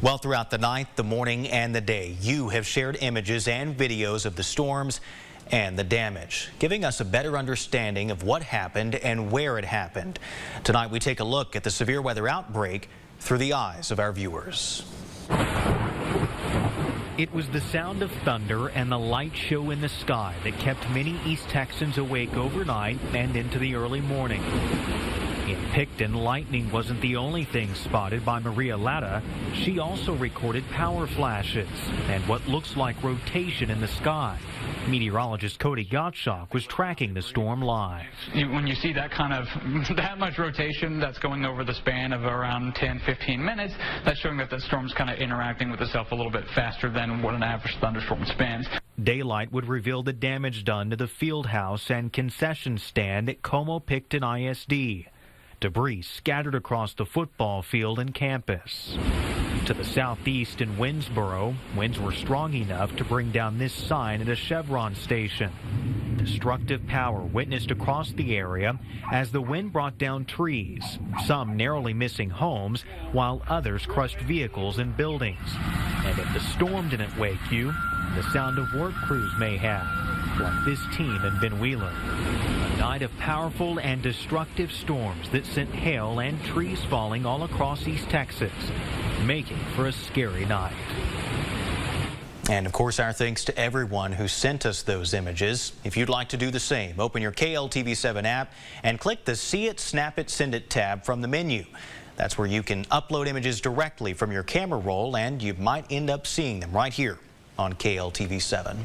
Well, throughout the night, the morning, and the day, you have shared images and videos of the storms and the damage, giving us a better understanding of what happened and where it happened. Tonight, we take a look at the severe weather outbreak through the eyes of our viewers. It was the sound of thunder and the light show in the sky that kept many East Texans awake overnight and into the early morning. In Picton, lightning wasn't the only thing spotted by Maria Latta. She also recorded power flashes and what looks like rotation in the sky. Meteorologist Cody Gottschalk was tracking the storm live. When you see that much rotation that's going over the span of around 10-15 minutes, that's showing that the storm's kind of interacting with itself a little bit faster than what an average thunderstorm spans. Daylight would reveal the damage done to the field house and concession stand at Como-Picton ISD. Debris scattered across the football field and campus. To the southeast in Winnsboro, winds were strong enough to bring down this sign at a Chevron station. Destructive power witnessed across the area as the wind brought down trees, some narrowly missing homes, while others crushed vehicles and buildings. And if the storm didn't wake you, the sound of work crews may have, like this team in Ben Wheeler. A night of powerful and destructive storms that sent hail and trees falling all across East Texas, making for a scary night. And of course, our thanks to everyone who sent us those images. If you'd like to do the same, open your KLTV7 app and click the See It, Snap It, Send It tab from the menu. That's where you can upload images directly from your camera roll, and you might end up seeing them right here on KLTV7.